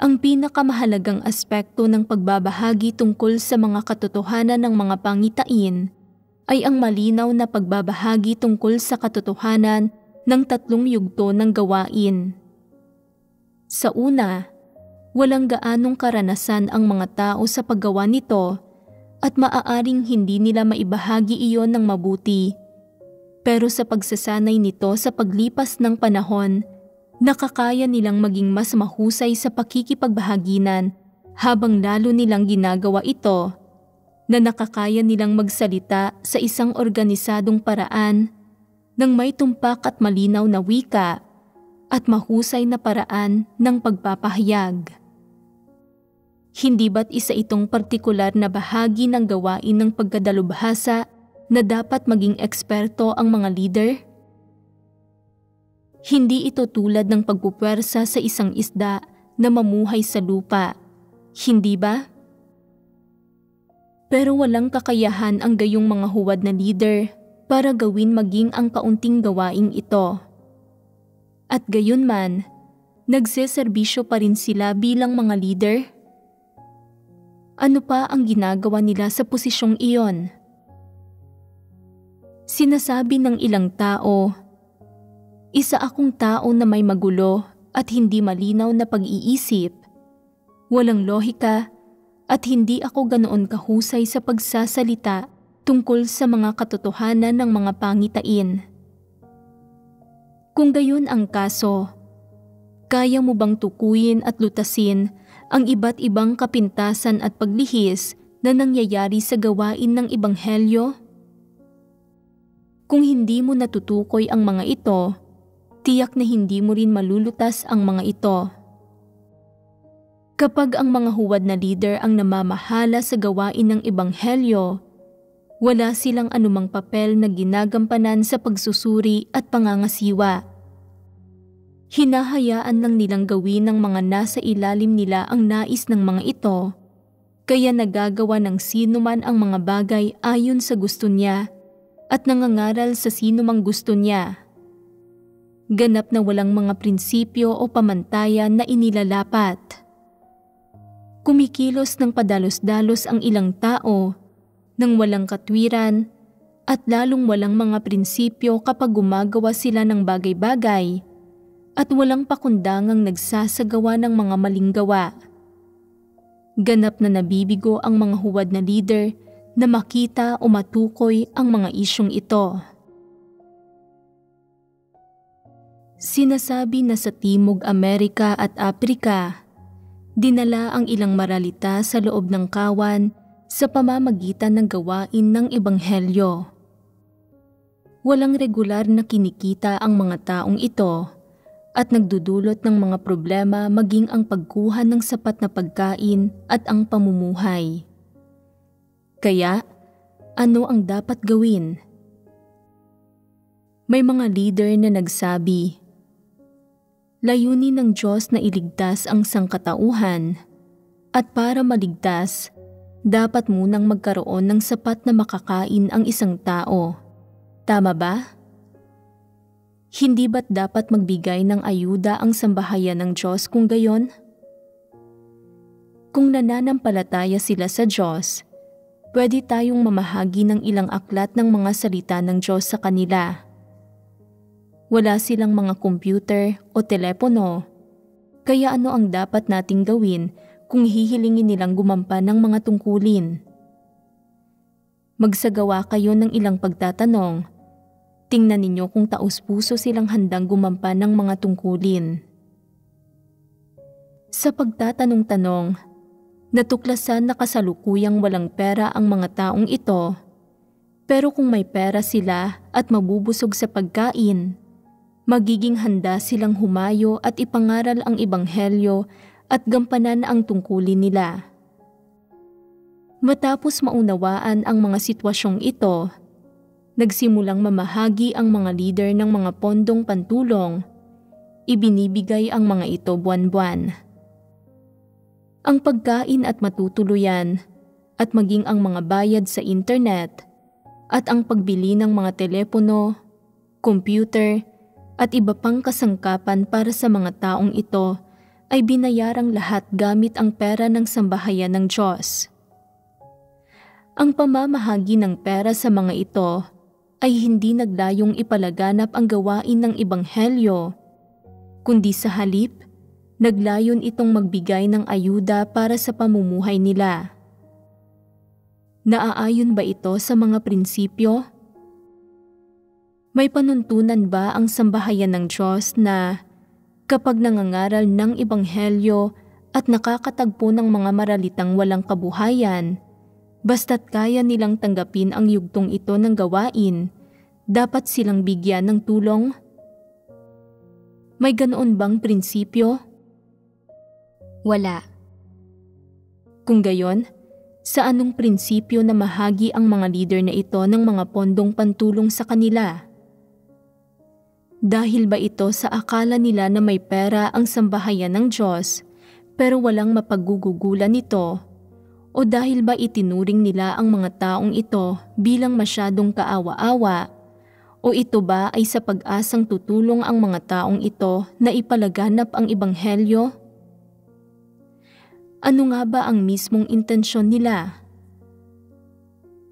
Ang pinakamahalagang aspekto ng pagbabahagi tungkol sa mga katotohanan ng mga pangitain ay ang malinaw na pagbabahagi tungkol sa katotohanan ng 3 yugto ng gawain. Sa una, walang gaanong karanasan ang mga tao sa paggawa nito at maaaring hindi nila maibahagi iyon ng mabuti. Pero sa pagsasanay nito sa paglipas ng panahon, nakakaya nilang maging mas mahusay sa pakikipagbahaginan habang lalo nilang ginagawa ito, na nakakaya nilang magsalita sa isang organisadong paraan ng may tumpak at malinaw na wika at mahusay na paraan ng pagpapahayag. Hindi ba't isa itong partikular na bahagi ng gawain ng pagkadalubhasa na dapat maging eksperto ang mga leader? Hindi ito tulad ng pagpupwersa sa isang isda na mamuhay sa lupa, hindi ba? Pero walang kakayahan ang gayong mga huwad na leader para gawin maging ang kaunting gawaing ito. At gayunman, nagseserbisyo pa rin sila bilang mga leader? Ano pa ang ginagawa nila sa posisyong iyon? Sinasabi ng ilang tao, isa akong tao na may magulo at hindi malinaw na pag-iisip, walang lohika at hindi ako ganoon kahusay sa pagsasalita tungkol sa mga katotohanan ng mga pangitain. Kung gayon ang kaso, kaya mo bang tukuyin at lutasin ang iba't ibang kapintasan at paglihis na nangyayari sa gawain ng Ebanghelyo? Kung hindi mo natutukoy ang mga ito, tiyak na hindi mo rin malulutas ang mga ito. Kapag ang mga huwad na leader ang namamahala sa gawain ng Ebanghelyo, wala silang anumang papel na ginagampanan sa pagsusuri at pangangasiwa. Hinahayaan lang nilang gawin ng mga nasa ilalim nila ang nais ng mga ito, kaya nagagawa ng sino man ang mga bagay ayon sa gusto niya at nangangaral sa sino mang gusto niya. Ganap na walang mga prinsipyo o pamantayan na inilalapat. Kumikilos ng padalos-dalos ang ilang tao nang walang katwiran at lalong walang mga prinsipyo kapag gumagawa sila ng bagay-bagay at walang pakundangang nagsasagawa ng mga maling gawa. Ganap na nabibigo ang mga huwad na leader na makita o matukoy ang mga isyong ito. Sinasabi na sa Timog Amerika at Aprika, dinala ang ilang maralita sa loob ng kawan sa pamamagitan ng gawain ng Ebanghelyo. Walang regular na kinikita ang mga taong ito at nagdudulot ng mga problema maging ang pagkuha ng sapat na pagkain at ang pamumuhay. Kaya, ano ang dapat gawin? May mga leader na nagsabi, layunin ng Diyos na iligtas ang sangkatauhan at para maligtas, dapat munang magkaroon ng sapat na makakain ang isang tao. Tama ba? Hindi ba't dapat magbigay ng ayuda ang sambahayan ng Diyos kung gayon? Kung nananampalataya sila sa Diyos, pwede tayong mamahagi ng ilang aklat ng mga salita ng Diyos sa kanila. Wala silang mga computer o telepono, kaya ano ang dapat nating gawin kung hihilingin nilang gumampan ng mga tungkulin? Magsagawa kayo ng ilang pagtatanong. Tingnan ninyo kung taos-puso silang handang gumampan ng mga tungkulin. Sa pagtatanong-tanong, natuklasan na kasalukuyang walang pera ang mga taong ito, pero kung may pera sila at mabubusog sa pagkain, magiging handa silang humayo at ipangaral ang Ebanghelyo at gampanan ang tungkulin nila. Matapos maunawaan ang mga sitwasyong ito, nagsimulang mamahagi ang mga leader ng mga pondong pantulong. Ibinibigay ang mga ito buwan-buwan. Ang pagkain at matutuluyan at maging ang mga bayad sa internet at ang pagbili ng mga telepono, computer at iba pang kasangkapan para sa mga taong ito ay binayarang lahat gamit ang pera ng sambahayan ng Diyos. Ang pamamahagi ng pera sa mga ito ay hindi naglayong ipalaganap ang gawain ng Ebanghelyo, kundi sa halip, naglayon itong magbigay ng ayuda para sa pamumuhay nila. Naaayon ba ito sa mga prinsipyo? May panuntunan ba ang sambahayan ng Diyos na kapag nangangaral ng Ebanghelyo at nakakatagpo ng mga maralitang walang kabuhayan, basta't kaya nilang tanggapin ang yugtong ito ng gawain, dapat silang bigyan ng tulong? May ganoon bang prinsipyo? Wala. Kung gayon, sa anong prinsipyo na mahagi ang mga leader na ito ng mga pondong pantulong sa kanila? Dahil ba ito sa akala nila na may pera ang sambahayan ng Diyos pero walang mapagugugulan nito, O dahil ba itinuring nila ang mga taong ito bilang masyadong kaawa-awa? O ito ba ay sa pag-asang tutulong ang mga taong ito na ipalaganap ang ebanghelyo? Ano nga ba ang mismong intensyon nila?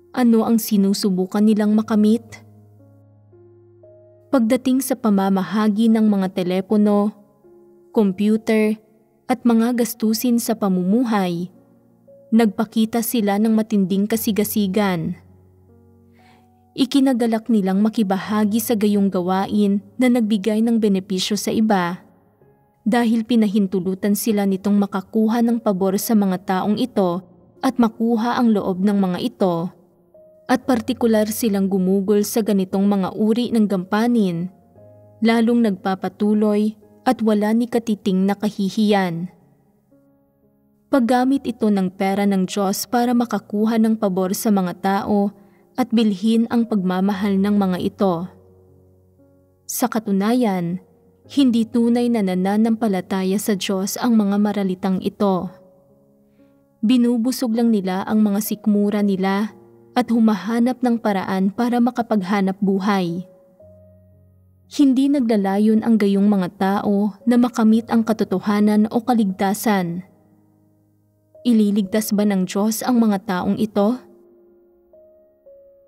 Ano ang sinusubukan nilang makamit? Pagdating sa pamamahagi ng mga telepono, computer at mga gastusin sa pamumuhay, nagpakita sila ng matinding kasigasigan. Ikinagalak nilang makibahagi sa gayong gawain na nagbigay ng benepisyo sa iba dahil pinahintulutan sila nitong makakuha ng pabor sa mga taong ito at makuha ang loob ng mga ito. At partikular silang gumugol sa ganitong mga uri ng gampanin, lalong nagpapatuloy at wala ni katiting na kahihiyan. Paggamit ito ng pera ng Diyos para makakuha ng pabor sa mga tao at bilhin ang pagmamahal ng mga ito. Sa katunayan, hindi tunay na nananampalataya sa Diyos ang mga maralitang ito. Binubusog lang nila ang mga sikmura nila at humahanap ng paraan para makapaghanap buhay. Hindi naglalayon ang gayong mga tao na makamit ang katotohanan o kaligtasan. Ililigtas ba ng Diyos ang mga taong ito?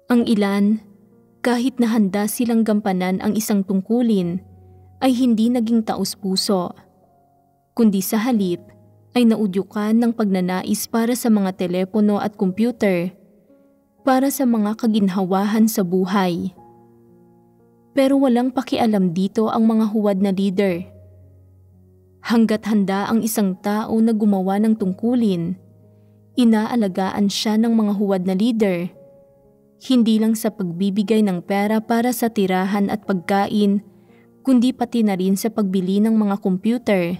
Ang ilan, kahit na handa silang gampanan ang isang tungkulin, ay hindi naging taos-puso, kundi sa halip ay naudyukan ng pagnanais para sa mga telepono at computer, para sa mga kaginhawahan sa buhay. Pero walang pakialam dito ang mga huwad na leader. Hanggat handa ang isang tao na gumawa ng tungkulin, inaalagaan siya ng mga huwad na leader, hindi lang sa pagbibigay ng pera para sa tirahan at pagkain, kundi pati na rin sa pagbili ng mga computer,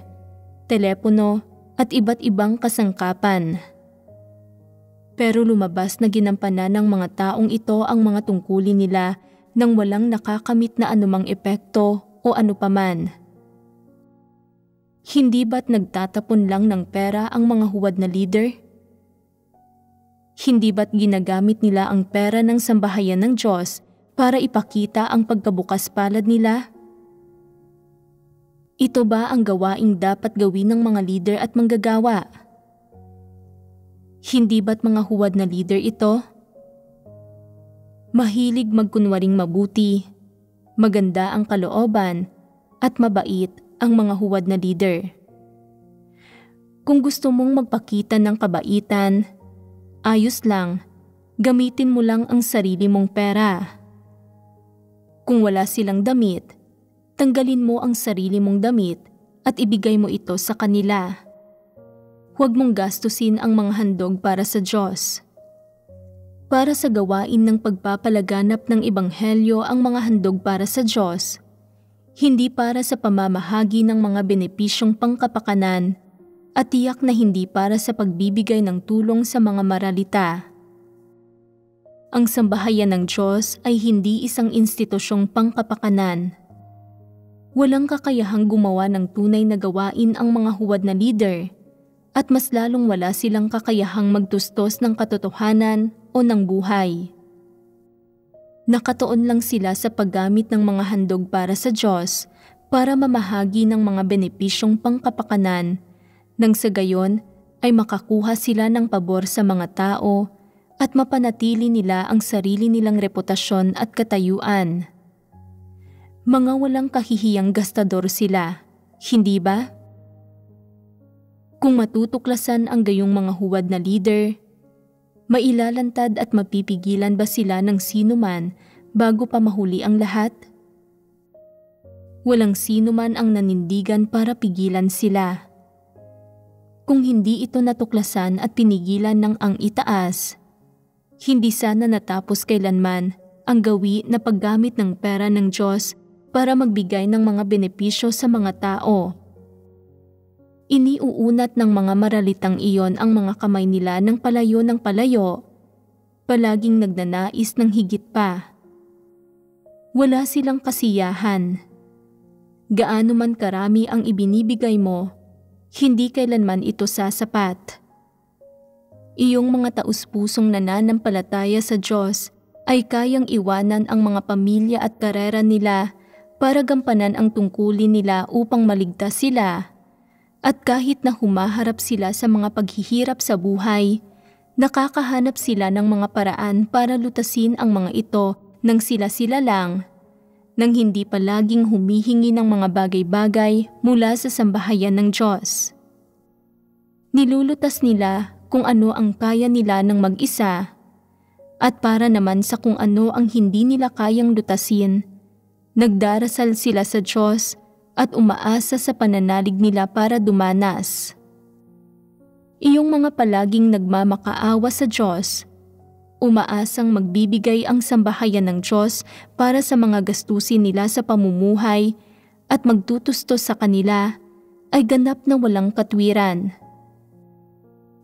telepono at iba't ibang kasangkapan. Pero lumabas na ginampanan ng mga taong ito ang mga tungkulin nila nang walang nakakamit na anumang epekto o anupaman. Hindi ba't nagtatapon lang ng pera ang mga huwad na leader? Hindi ba't ginagamit nila ang pera ng sambahayan ng Diyos para ipakita ang pagkabukas palad nila? Ito ba ang gawaing dapat gawin ng mga leader at manggagawa? Hindi ba't mga huwad na leader ito? Mahilig magkunwaring mabuti, maganda ang kalooban, at mabait ang mga huwad na leader. Kung gusto mong magpakita ng kabaitan, ayos lang, gamitin mo lang ang sarili mong pera. Kung wala silang damit, tanggalin mo ang sarili mong damit at ibigay mo ito sa kanila. Huwag mong gastusin ang mga handog para sa Diyos. Para sa gawain ng pagpapalaganap ng ebanghelyo ang mga handog para sa Diyos, hindi para sa pamamahagi ng mga benepisyong pangkapakanan at tiyak na hindi para sa pagbibigay ng tulong sa mga maralita. Ang sambahayan ng Diyos ay hindi isang institusyong pangkapakanan. Walang kakayahang gumawa ng tunay na gawain ang mga huwad na leader at mas lalong wala silang kakayahang magtustos ng katotohanan o ng buhay. Nakatuon lang sila sa paggamit ng mga handog para sa Diyos para mamahagi ng mga benepisyong pangkapakanan nang sa gayon ay makakuha sila ng pabor sa mga tao at mapanatili nila ang sarili nilang reputasyon at katayuan. Mga walang kahihiyang gastador sila, hindi ba? Kung matutuklasan ang gayong mga huwad na leader, mailalantad at mapipigilan ba sila ng sino man bago pa mahuli ang lahat? Walang sino man ang nanindigan para pigilan sila. Kung hindi ito natuklasan at pinigilan ng ang itaas, hindi sana natapos kailanman ang gawi na paggamit ng pera ng Diyos para magbigay ng mga benepisyo sa mga tao. Iniuunat ng mga maralitang iyon ang mga kamay nila ng palayo, palaging nagnanais ng higit pa. Wala silang kasiyahan. Gaano man karami ang ibinibigay mo, hindi kailanman ito sasapat. Iyong mga taus-pusong nananampalataya sa Diyos ay kayang iwanan ang mga pamilya at karera nila para gampanan ang tungkulin nila upang maligtas sila. At kahit na humaharap sila sa mga paghihirap sa buhay, nakakahanap sila ng mga paraan para lutasin ang mga ito nang sila-sila lang, nang hindi palaging humihingi ng mga bagay-bagay mula sa sambahayan ng Diyos. Nilulutas nila kung ano ang kaya nila ng mag-isa, at para naman sa kung ano ang hindi nila kayang lutasin, nagdarasal sila sa Diyos at umaasa sa pananalig nila para dumanas. Iyong mga palaging nagmamakaawa sa Diyos, umaasang magbibigay ang sambahayan ng Diyos para sa mga gastusin nila sa pamumuhay at magtutustos sa kanila, ay ganap na walang katwiran.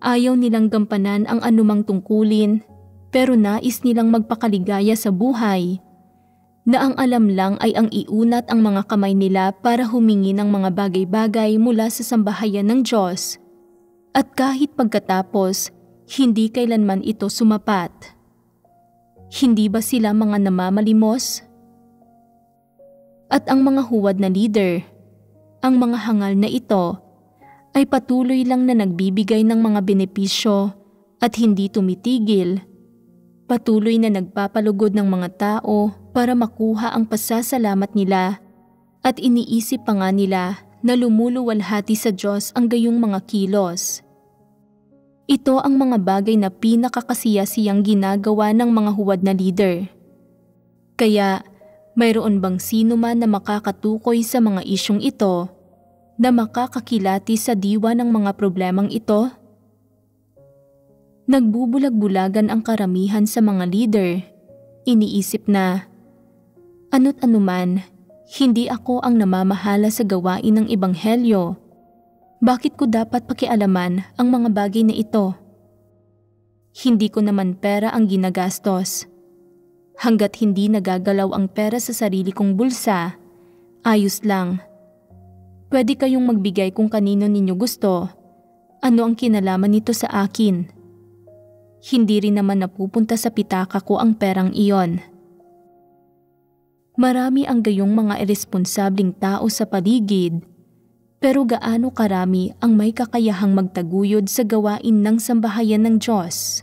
Ayaw nilang gampanan ang anumang tungkulin, pero nais nilang magpakaligaya sa buhay, na ang alam lang ay ang iunat ang mga kamay nila para humingi ng mga bagay-bagay mula sa sambahayan ng Diyos. At kahit pagkatapos, hindi kailanman ito sumapat. Hindi ba sila mga namamalimos? At ang mga huwad na leader, ang mga hangal na ito, ay patuloy lang na nagbibigay ng mga benepisyo at hindi tumitigil. Patuloy na nagpapalugod ng mga tao para makuha ang pasasalamat nila, at iniisip pa nga nila na lumuluwalhati sa Diyos ang gayong mga kilos. Ito ang mga bagay na pinakakasiya-siyang ginagawa ng mga huwad na leader. Kaya, mayroon bang sino man na makakatukoy sa mga isyong ito, na makakakilati sa diwa ng mga problemang ito? Nagbubulag-bulagan ang karamihan sa mga leader. Iniisip na, ano't anuman, hindi ako ang namamahala sa gawain ng ebanghelyo. Bakit ko dapat pakialaman ang mga bagay na ito? Hindi ko naman pera ang ginagastos. Hanggat hindi nagagalaw ang pera sa sarili kong bulsa, ayos lang. Pwede kayong magbigay kung kanino ninyo gusto. Ano ang kinalaman nito sa akin? Hindi rin naman napupunta sa pitaka ko ang perang iyon. Marami ang gayong mga irresponsabling tao sa paligid, pero gaano karami ang may kakayahang magtaguyod sa gawain ng sambahayan ng Diyos?